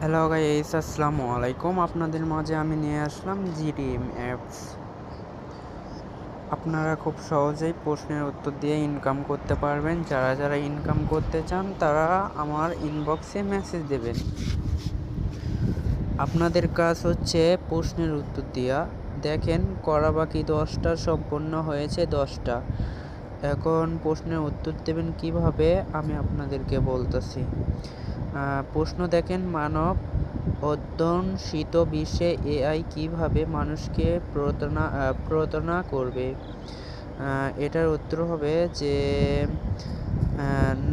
Hello guys, আসসালামু আলাইকুম। আপনাদের মাঝে আমি নিয়ে আসলাম জিডিএম অ্যাপস। আপনারা খুব সহজেই প্রশ্নের উত্তর দিয়ে ইনকাম করতে পারবেন। যারা যারা ইনকাম করতে চান তারা আমার ইনবক্সে মেসেজ দেবেন। আপনাদের কাজ হচ্ছে প্রশ্নের উত্তর দেওয়া। দেখেন, করা বাকি 10টা, সম্পূর্ণ হয়েছে 10টা। এখন প্রশ্নের উত্তর দেবেন কিভাবে আমি আপনাদেরকে বলতেছি। প্রশ্ন দেখেন, মানব অধ্যুষিত বিশ্বে এআই কিভাবে মানুষকে প্রতারণা করবে। এটার উত্তর হবে যে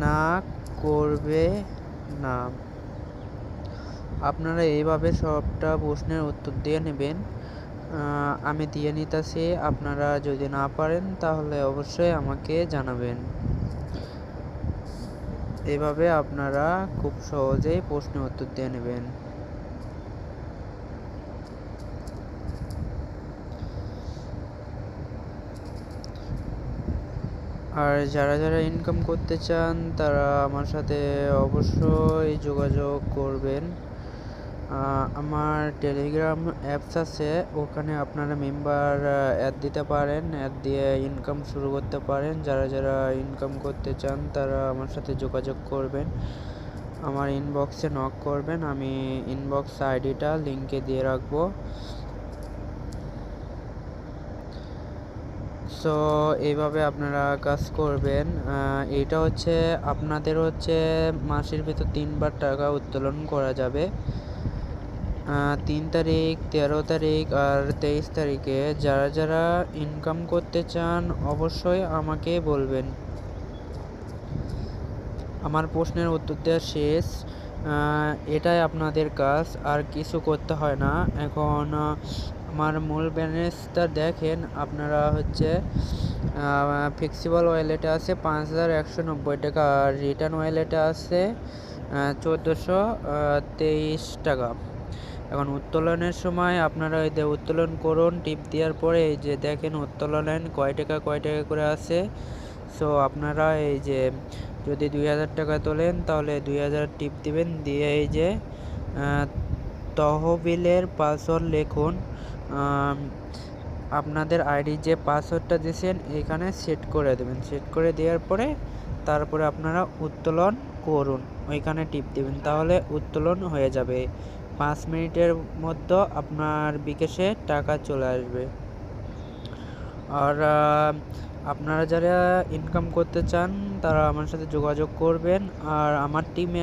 না, করবে না। আপনারা এইভাবে সবটা প্রশ্নের উত্তর দিয়ে নেবেন। আমি দিয়ে নিতেছি। আপনারা যদি না পারেন তাহলে অবশ্যই আমাকে জানাবেন। এভাবে আপনারা খুব সহজেই প্রশ্নের উত্তর দিয়ে নেবেন। আর যারা যারা ইনকাম করতে চান তারা আমার সাথে অবশ্যই যোগাযোগ করবেন। আমার টেলিগ্রাম অ্যাপস আছে, ওখানে আপনারা মেম্বার অ্যাড দিতে পারেন, অ্যাড দিয়ে ইনকাম শুরু করতে পারেন। যারা যারা ইনকাম করতে চান তারা আমার সাথে যোগাযোগ করবেন, আমার ইনবক্সে নক করবেন। আমি ইনবক্স আইডিটা লিঙ্কে দিয়ে রাখবো। সো এইভাবে আপনারা কাজ করবেন। এটা হচ্ছে আপনাদের হচ্ছে মাসের ভিতর 3বার টাকা উত্তোলন করা যাবে। 3 তারিখ, 13 তারিখ আর 23 তারিখে যারা যারা ইনকাম করতে চান অবশ্যই আমাকে বলবেন। আমার প্রশ্নের উত্তর দেওয়া শেষ। এটাই আপনাদের কাজ, আর কিছু করতে হয় না। এখন আমার মূল ব্যালেন্সটা দেখেন। আপনারা হচ্ছে ফ্লেক্সিবল ওয়ালেটে আছে 5190 টাকা, আর রিটার্ন ওয়ালেটে আছে 1423 টাকা। এখন উত্তোলনের সময় আপনারা এই যে উত্তোলন করুন, টিপ দেওয়ার পরে এই যে দেখেন উত্তোলনের কয় টাকা করে আছে। সো আপনারা এই যে যদি 2000 টাকা তোলেন তাহলে 2000 টিপ দিবেন, দিয়ে এই যে তহবিলের পাসওয়ার্ড লিখুন। আপনাদের আইডি যে পাসওয়ার্ডটা দিয়েছেন এখানে সেট করে দেবেন। সেট করে দেওয়ার পরে তারপরে আপনারা উত্তোলন করুন, ওইখানে টিপ দেবেন, তাহলে উত্তোলন হয়ে যাবে। 5 মিনিটের মধ্যে আপনার বিকাশে টাকা চলে আসবে। আর আপনারা যারা ইনকাম করতে চান তারা আমার সাথে যোগাযোগ করবেন। আর আমার টিমে